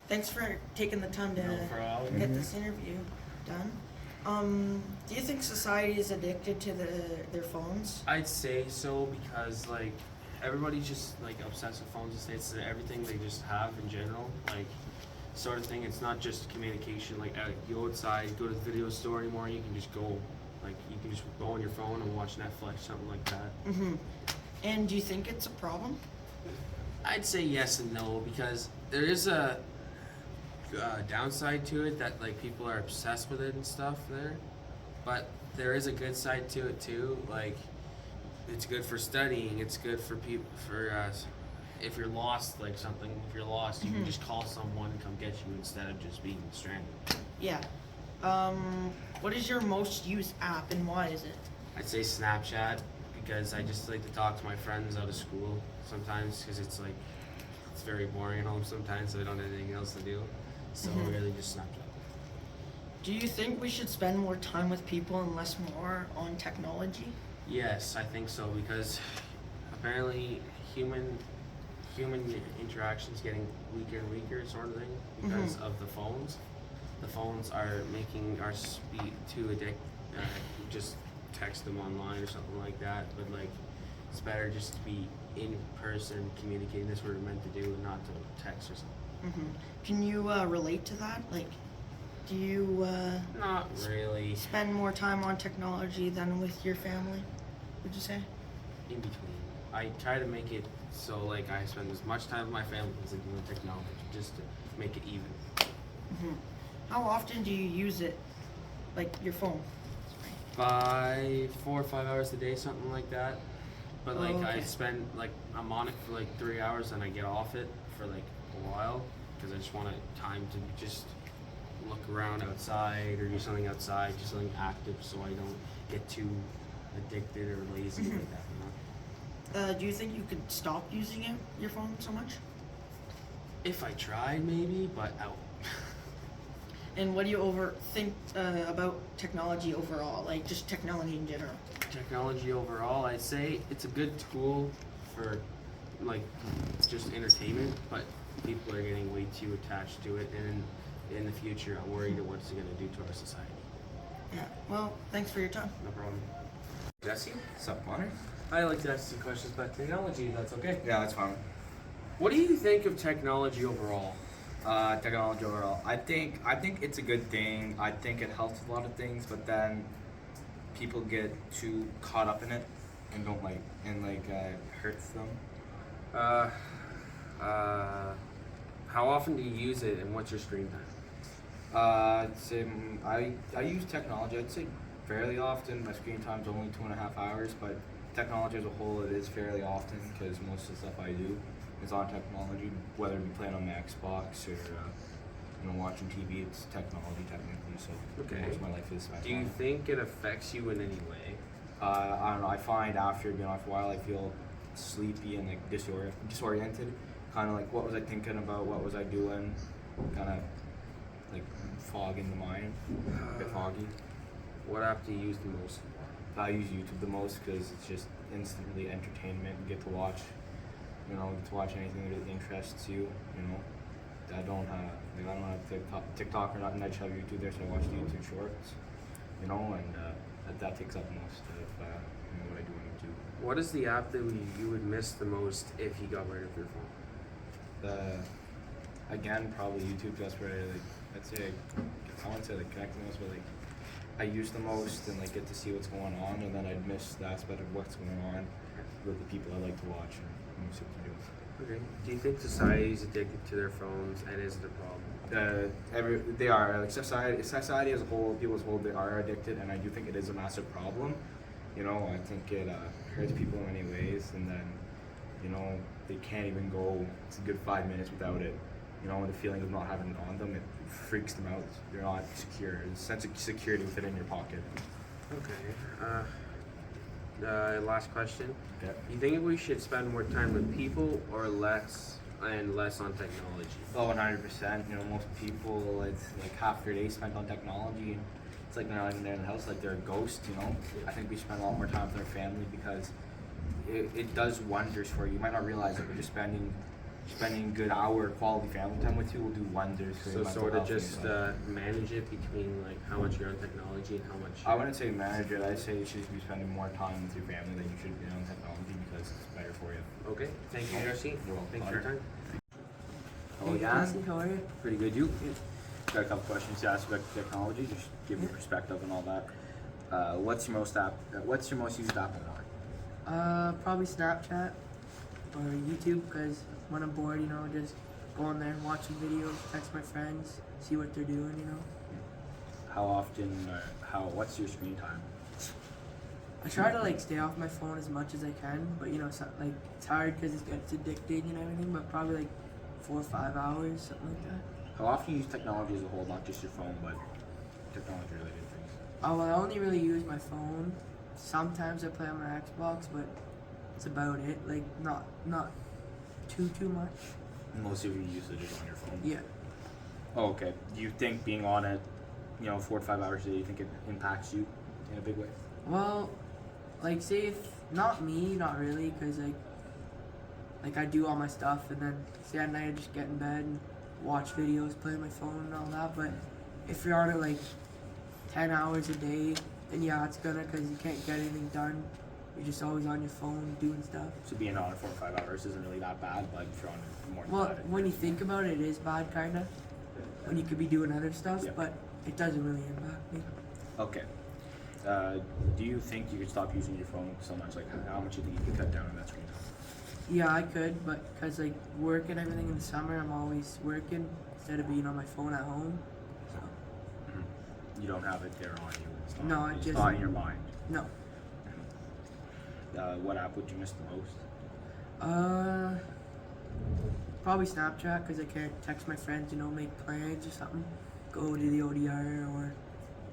Thanks for taking the time to No problem. get this interview done. Do you think society is addicted to their phones? I'd say so because like everybody's just like obsessed with phones. It's everything they just have in general, like sort of thing. It's not just communication. Like you go outside, go to the video store anymore. You can just go, like you can just go on your phone and watch Netflix, something like that. Mm-hmm. And do you think it's a problem? I'd say yes and no because there is a downside to it that like people are obsessed with it and stuff there, but there is a good side to it too. Like it's good for studying. It's good for people if you're lost, like something. If you're lost, you can just call someone and come get you instead of just being stranded. Yeah. What is your most used app and why is it? I'd say Snapchat because I just like to talk to my friends out of school sometimes because it's like it's very boring at home sometimes, so I don't have anything else to do. So really just Snapchat. Do you think we should spend more time with people and less more on technology? Yes, I think so because apparently human interactions getting weaker and weaker, sort of thing, because of the phones. The phones are making our speed too addict. Just text them online or something like that. But like, it's better just to be in person communicating. That's what we're meant to do, and not to text or something. Can you relate to that? Like, do you Not really. spend more time on technology than with your family? Would you say? In between. I try to make it so like I spend as much time with my family as I do with technology, just to make it even. How often do you use it? Like your phone? 4 or 5 hours a day, something like that. But like I okay. spend like I'm on it for like 3 hours and I get off it for like a while because I just want time to just look around outside or do something outside, just something active, so I don't get too addicted or lazy like that. You know? Do you think you could stop using your phone so much? If I tried, maybe, but I won't. And what do you think about technology overall? Like just technology in general? Technology overall, I'd say it's a good tool for like just entertainment, but people are getting way too attached to it, and in the future, I'm worried that what's it going to do to our society. Yeah. Well, thanks for your time. No problem. Jesse? What's up, Connor? I like to ask some questions about technology. That's okay. Yeah, that's fine. What do you think of technology overall? Technology overall. I think it's a good thing. I think it helps a lot of things, but then people get too caught up in it and don't hurts them. How often do you use it, and what's your screen time? I'd say I use technology. I'd say fairly often. My screen time's only 2.5 hours, but technology as a whole, it is fairly often because most of the stuff I do is on technology. Whether it be playing on my Xbox or watching TV, it's technology technically. So most of my life is. Do you think it affects you in any way? I don't know. I find after being off for a while, I feel sleepy and like disoriented. Kind of like, what was I thinking about? What was I doing? Kind of like fog in the mind, a bit foggy. What app do you use the most? I use YouTube the most because it's just instantly entertainment. You get to watch, anything that interests you. I don't have TikTok or nothing. I just have YouTube there, so I watch the YouTube Shorts. And that takes up most of what I do on YouTube. What is the app that you would miss the most if you got rid of your phone? Again, probably YouTube. That's where I'd say I wouldn't say connect the most, but I use the most and get to see what's going on, and then I'd miss the aspect of what's going on with the people I like to watch and see what to do. Okay. Do you think society is addicted to their phones, and is it a problem? They are society as a whole, people as a whole, they are addicted, and I do think it is a massive problem. I think it hurts people in many ways, and then they can't even go a good 5 minutes without it. The feeling of not having it on them, it freaks them out. They're not secure. The sense of security with it in your pocket. Okay. Last question. Okay. You think we should spend more time with people or less on technology? Oh, 100%. Most people, it's like half their day spent on technology, and it's like they're not even there in the house, like they're a ghost. I think we spend a lot more time with our family because it does wonders for you. You might not realize it, but you're spending spending a good hour quality family time with you will do wonders for your So mental sort of health and just stuff. manage it between like how much you're on technology and how much. I wouldn't say manage it. I'd say you should be spending more time with your family than you should be on technology because it's better for you. Okay, thank you, Jesse. You're welcome. Thanks for your time. Hey, Jesse, how are you? Pretty good, you? Got a couple questions to ask about technology, just give your perspective and all that. What's your most used app online? Probably Snapchat or YouTube, because when I'm bored, you know, just go on there and watch some videos, text my friends, see what they're doing, you know. How often, what's your screen time? I try to like stay off my phone as much as I can, but you know, like it's hard because it gets addicted and everything. But probably like 4 or 5 hours, something like that. How often you use technology as a whole, not just your phone, but technology related things? Oh well, I only really use my phone. Sometimes I play on my Xbox, but it's about it. Like not too much. Most of your usage is on your phone? Yeah. Oh, okay. Do you think being on it, 4 to 5 hours a day, you think it impacts you in a big way? Well, like say if not me, not really, cause like I do all my stuff, and then say at night I just get in bed and watch videos, play on my phone and all that. But if you're on it like 10 hours a day, then yeah, it's gonna, cause you can't get anything done. You're just always on your phone doing stuff. So being on it 4 or 5 hours isn't really that bad, but if you're on it more than Well, that, when you think about it, it is bad, kinda. When you could be doing other stuff, Yeah. but it doesn't really impact me. Okay. Do you think you could stop using your phone so much? Like, how much do you think you could cut down on that screen time? Yeah, I could, but cause like work and everything in the summer, I'm always working instead of being on my phone at home. So You don't have it there on you. It's not, No, I it's just- not in your mind. no. What app would you miss the most? Probably Snapchat, cause I can't text my friends, you know, make plans or something. Go to the ODR or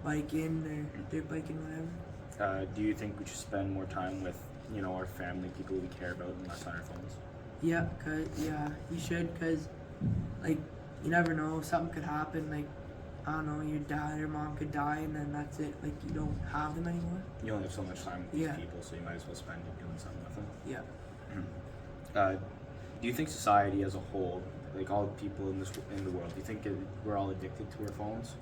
biking or dirt biking, whatever. Do you think we should spend more time with, our family, people we care about, and less on our phones? Yeah, you should, cause like you never know, something could happen. Like I don't know, your dad or mom could die, and then that's it. Like you don't have them anymore. You only have so much time with these Yeah. people, so you might as well spend it doing something with them. Yeah. Do you think society as a whole, like all the people in the world, do you think we're all addicted to our phones?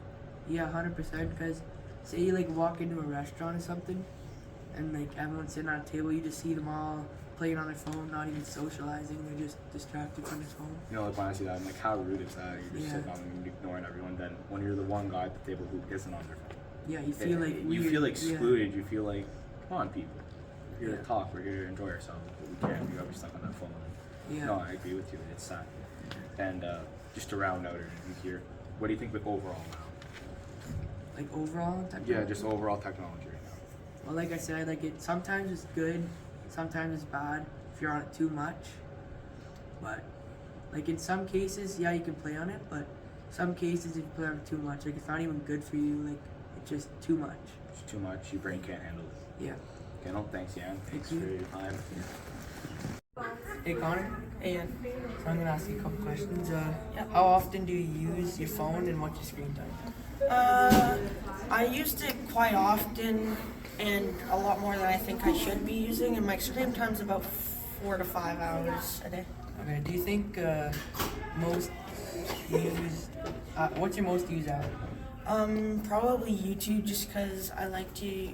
Yeah, 100%. Cause say you like walk into a restaurant or something, and like everyone's sitting at a table, you just see them all playing on their phone, not even socializing. They're just distracted from their phone. Like when I see that, I'm like, how rude is that? You're just Yeah. sitting on and ignoring everyone. Then when you're the one guy at the table who isn't on their phone, Yeah, you feel like you weird. feel Yeah. excluded. You feel like, come on, people, we're here Yeah. to talk. We're here to enjoy ourselves, but we can't. We're always stuck on that phone. Yeah. No, I agree with you. It's sad. And just to round out our interview here, what do you think of overall now? Like overall technology. Yeah, just overall technology right now. Well, like I said, like it sometimes it's good, sometimes it's bad if you're on it too much. But like in some cases, yeah, you can play on it, but some cases if you play on it too much, like it's not even good for you. Like it's just too much. It's too much. Your brain can't handle it. Yeah. Okay, no, thanks, Yan. Thanks Thank for you. your time. Hey Connor, And so I'm gonna ask you a couple questions. Yeah. How often do you use your phone and what's your screen time? I used it quite often and a lot more than I think I should be using, and my screen time's about 4 to 5 hours a day. Okay. Do you think most used? What's your most used app? Probably YouTube, just because I like to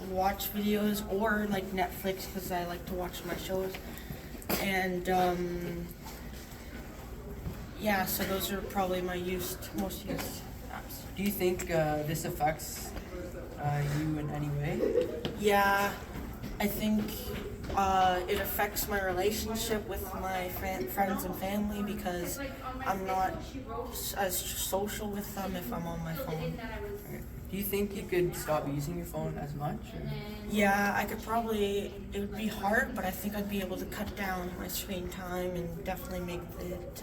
watch videos, or like Netflix because I like to watch my shows. And yeah, so those are probably my most used apps. Do you think this affects you in any way? Yeah, I think it affects my relationship with my friends and family because I'm not as social with them if I'm on my phone. Do you think you could stop using your phone as much? Or? Yeah, I could probably, it would be hard, but I think I'd be able to cut down my screen time and definitely make it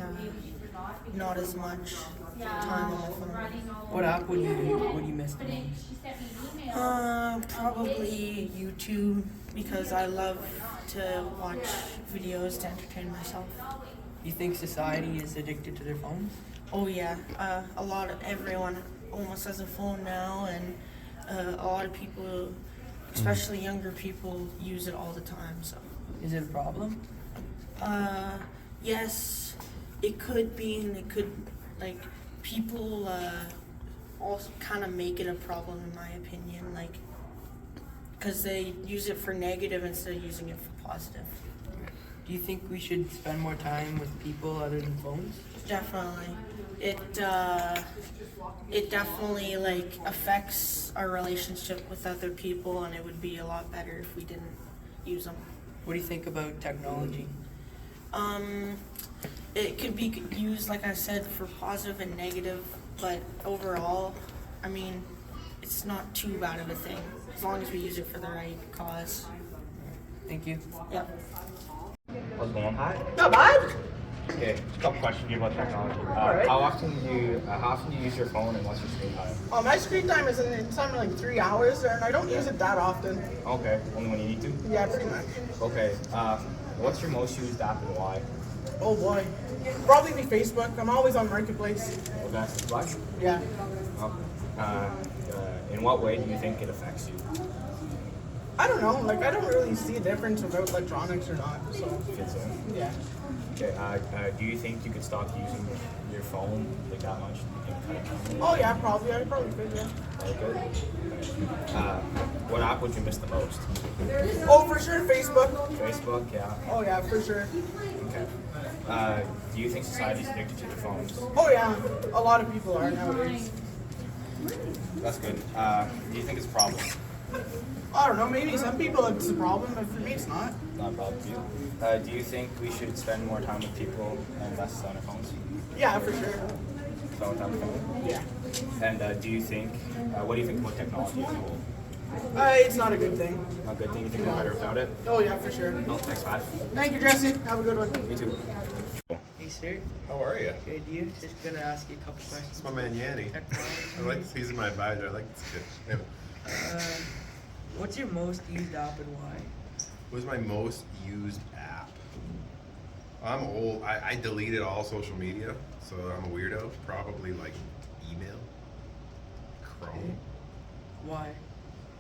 not as much time on my phone. What app would you miss the most? Probably YouTube, because I love to watch videos to entertain myself. Do you think society is addicted to their phones? Oh yeah, everyone almost has a phone now, and a lot of people, especially younger people, use it all the time. So, Is it a problem? yes, it could be, and it could, like, people also kind of make it a problem, in my opinion, like, because they use it for negative instead of using it for positive. Do you think we should spend more time with people other than phones? Definitely. It definitely, like, affects our relationship with other people, and it would be a lot better if we didn't use them. What do you think about technology? It could be used, like I said, for positive and negative, but overall, I mean, it's not too bad of a thing, as long as we use it for the right cause. Thank you. Yep. How's it going? Hi. Not bad. Okay, just a couple questions for you about technology. Alright. How often do you use your phone, and what's your screen time? My screen time is something like 3 hours, and I don't use it that often. Okay, only when you need to. Yeah, pretty much. Okay. What's your most used app and why? Oh boy, probably be Facebook. I'm always on Marketplace. Okay. Why? Yeah. In what way do you think it affects you? I don't know. Like I don't really see a difference about electronics or not. So Fits in. yeah. Okay. Do you think you could stop using your phone like that much? You can cut it down. Oh yeah, probably. I probably could. Yeah. Okay. What app would you miss the most? Oh, for sure, Facebook. Facebook. Yeah. Oh yeah, for sure. Okay. Do you think society's addicted to their phones? Oh yeah, a lot of people are nowadays. That's good. Do you think it's a problem? I don't know. Maybe some people it's a problem, but for me it's not. Not a problem to you. Do you think we should spend more time with people and less on our phones? Yeah, for sure. Spend more time on the phone? Yeah. And do you think, what do you think about technology as a whole? It's not a good thing. Not a good thing? You think we're better without it? Oh yeah, for sure. No, thanks, Matt. Thank you, Jesse. Have a good one. Me too. Hey, sir. How are you? Good, you? Just gonna ask you a couple questions. It's my man Yanni. I like this. He's my advisor. I like this kid. Yeah. What's your most used app and why? What's my most used app? I'm old. I deleted all social media, so I'm a weirdo. Probably like email, Chrome, Why?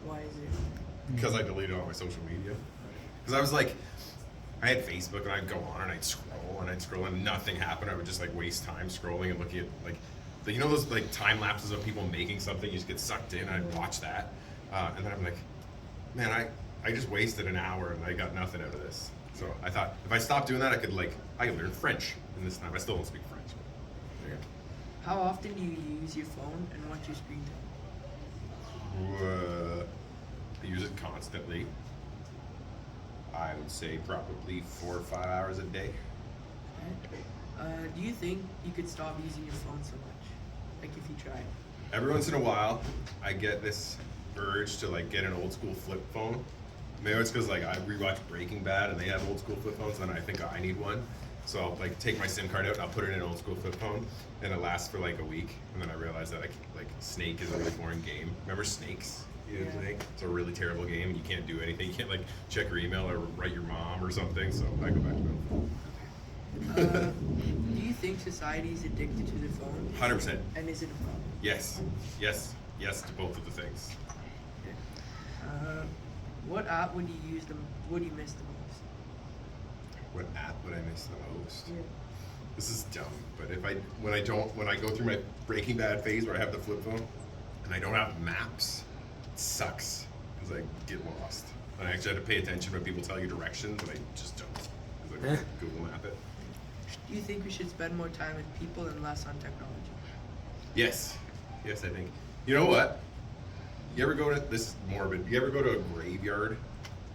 Why is it? because I deleted all my social media. Because I was like, I had Facebook and I'd go on and I'd scroll and nothing happened. I would just like waste time scrolling and looking at like, you know those like time lapses of people making something. You just get sucked in. I'd watch that, and then I'm like, man, I just wasted an hour and I got nothing out of this. So I thought if I stopped doing that, I could learn French in this time. I still don't speak French. But there you How often do you use your phone and what's your screen time? I use it constantly. I would say probably 4 or 5 hours a day. Do you think you could stop using your phone so much? Like if you tried? Every once in a while, I get this urge to like get an old school flip phone. Maybe it's because like I rewatched Breaking Bad and they have old school flip phones, and I think I need one. So I'll like take my SIM card out and I'll put it in an old school flip phone, and it lasts for like a week. And then I realize that like Snake is a really boring game. Remember Snakes? Yeah. Snake? It's a really terrible game. You can't do anything. You can't like check your email or write your mom or something. So I go back to it. Do you think society is addicted to their phone? 100%. And is it a problem? Yes. Yes to both of the things. What app would you use would you miss the most? What app would I miss the most? This is dumb, but when I go through my Breaking Bad phase where I have the flip phone and I don't have maps, it sucks because I get lost. And I actually have to pay attention when people tell you directions, and I just don't because I don't Google Map it. Do you think we should spend more time with people and less on technology? Yes, I think. You know what? You ever go to this is morbid? You ever go to a graveyard?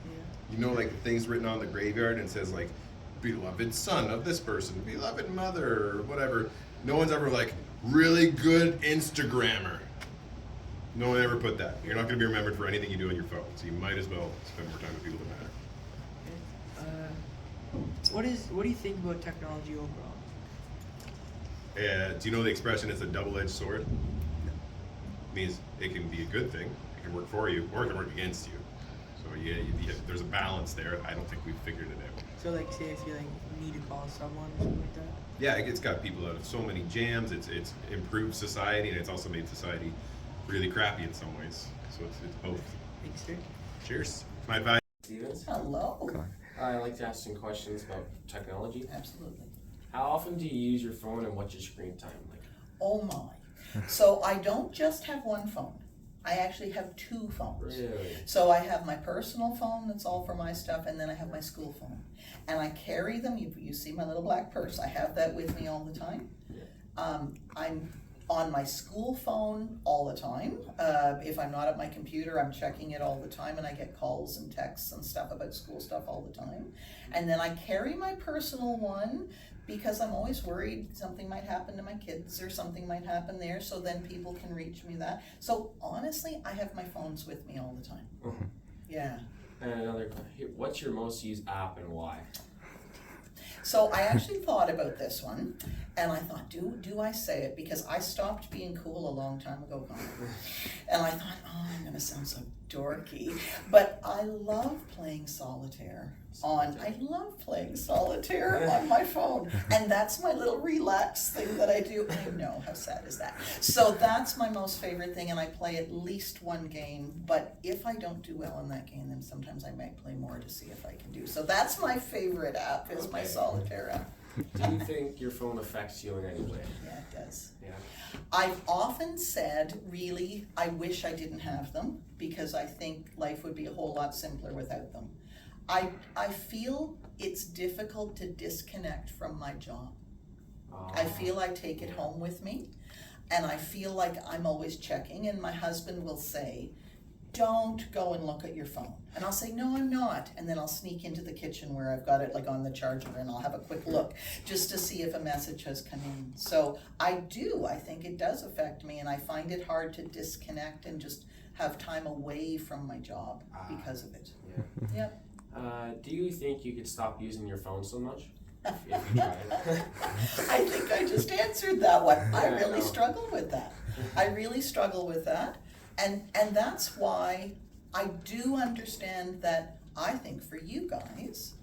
Yeah. You know, like things written on the graveyard and it says like, beloved son of this person, beloved mother, or whatever. No one's ever like, really good Instagrammer. No one ever put that. You're not going to be remembered for anything you do on your phone, so you might as well spend more time with people that matter. What do you think about technology overall? Do you know the expression, it's a double-edged sword? Means it can be a good thing, it can work for you, or it can work against you. So yeah, there's a balance there. I don't think we've figured it out. So like say if you like need to call someone or something like that? Yeah, it's got people out of so many jams. It's improved society, and it's also made society really crappy in some ways. So it's both. Thanks, sir. Cheers. My advice. Stevens. Hello. I'd like to ask some questions about technology. Absolutely. How often do you use your phone, and what's your screen time like? Oh my. So I don't just have one phone. I actually have two phones. Really? So I have my personal phone that's all for my stuff, and then I have my school phone. And I carry them, you see my little black purse, I have that with me all the time. I'm on my school phone all the time. If I'm not at my computer, I'm checking it all the time, and I get calls and texts and stuff about school stuff all the time. And then I carry my personal one because I'm always worried something might happen to my kids or something might happen there, so then people can reach me that. So honestly, I have my phones with me all the time. Yeah. And another, what's your most used app and why? So I actually thought about this one, and I thought, do I say it? Because I stopped being cool a long time ago, Connor. And I thought, oh, I'm gonna sound so dorky, but I love playing solitaire on my phone, and that's my little relax thing that I do. I know, how sad is that? So that's my most favorite thing, and I play at least one game, but if I don't do well in that game, then sometimes I might play more to see if I can do. So that's my favorite app, is my solitaire app. Do you think your phone affects you in any way? Yeah, it does. Yeah. I've often said, really, I wish I didn't have them, because I think life would be a whole lot simpler without them. I feel it's difficult to disconnect from my job. I feel I take it home with me, and I feel like I'm always checking, and my husband will say, don't go and look at your phone. And I'll say, no, I'm not. And then I'll sneak into the kitchen where I've got it like on the charger, and I'll have a quick look just to see if a message has come in. So I think it does affect me, and I find it hard to disconnect and just have time away from my job because of it. Yeah. Yep. Do you think you could stop using your phone so much? If you tried. I think I just answered that one. I Yeah, I really know. struggle with that. I really struggle with that. And that's why I do understand that I think for you guys,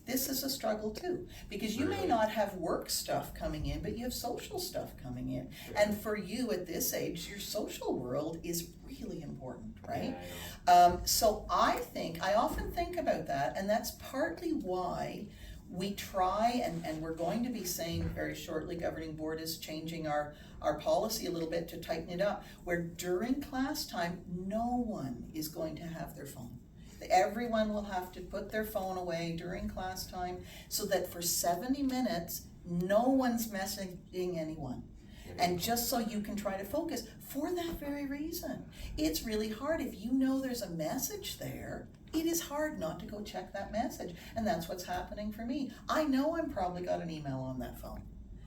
this is a struggle too. Because you may Really? not have work stuff coming in, but you have social stuff coming in. Yeah. And for you at this age, your social world is really important, right? Yeah, I know. So I often think about that, and that's partly why we try, and we're going to be saying very shortly, governing board is changing our policy a little bit to tighten it up, where during class time, no one is going to have their phone. Everyone will have to put their phone away during class time, so that for 70 minutes, no one's messaging anyone. And just so you can try to focus for that very reason. It's really hard. If you know there's a message there, it is hard not to go check that message. And that's what's happening for me. I know I'm probably got an email on that phone.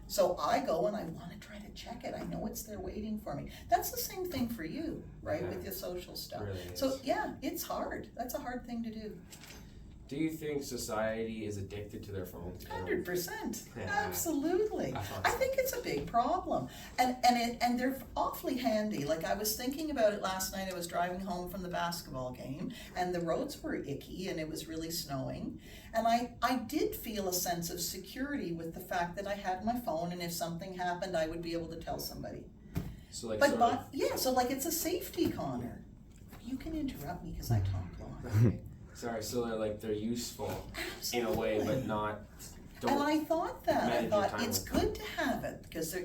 So I go and I want to try to check it. I know it's there waiting for me. That's the same thing for you, right, Yeah. with your social stuff. Really is. So yeah, it's hard. That's a hard thing to do. Do you think society is addicted to their phones? 100%. Yeah. Absolutely. I thought I so. think it's a big problem. And they're awfully handy. Like I was thinking about it last night. I was driving home from the basketball game, and the roads were icky, and it was really snowing. And I did feel a sense of security with the fact that I had my phone, and if something happened, I would be able to tell somebody. So like So like it's a safety, Connor. You can interrupt me because I talk long. so they're useful in a way, but not. And I thought that. I manage your thought time it's with good to have it because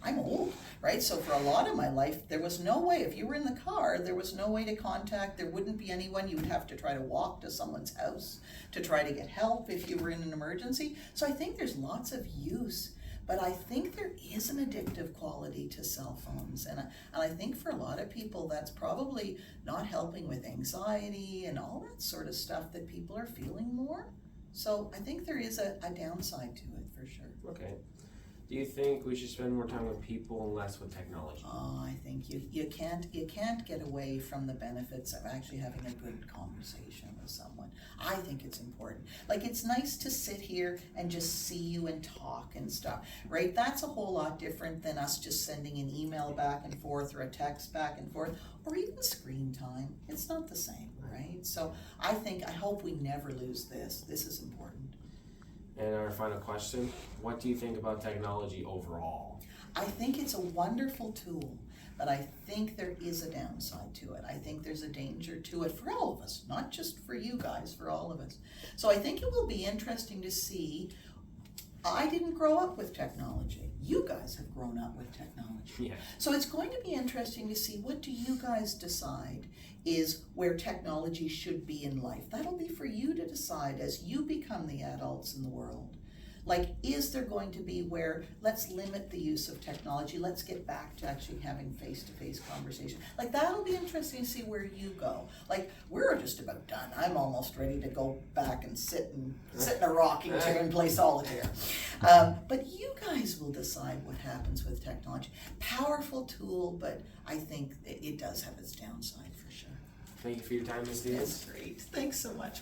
I'm old, right? So for a lot of my life, there was no way. If you were in the car, there was no way to contact. There wouldn't be anyone. You would have to try to walk to someone's house to try to get help if you were in an emergency. So I think there's lots of use. But I think there is an addictive quality to cell phones. And I think for a lot of people, that's probably not helping with anxiety and all that sort of stuff that people are feeling more. So I think there is a downside to it for sure. Okay. Do you think we should spend more time with people and less with technology? Oh, I think you can't get away from the benefits of actually having a good conversation with someone. I think it's important. Like it's nice to sit here and just see you and talk and stuff, right? That's a whole lot different than us just sending an email back and forth or a text back and forth or even screen time. It's not the same, right? So I hope we never lose this. This is important. And our final question, what do you think about technology overall? I think it's a wonderful tool, but I think there is a downside to it. I think there's a danger to it for all of us, not just for you guys, for all of us. So I think it will be interesting to see I didn't grow up with technology. You guys have grown up with technology. Yeah. So it's going to be interesting to see, what do you guys decide is where technology should be in life? That'll be for you to decide as you become the adults in the world. Like, is there going to be where, let's limit the use of technology, let's get back to actually having face-to-face conversation. Like, that'll be interesting to see where you go. Like, we're just about done. I'm almost ready to go back and sit in a rocking chair and play solitaire. But you guys will decide what happens with technology. Powerful tool, but I think it does have its downside for sure. Thank you for your time, Ms. Stevens. That's great. Thanks so much.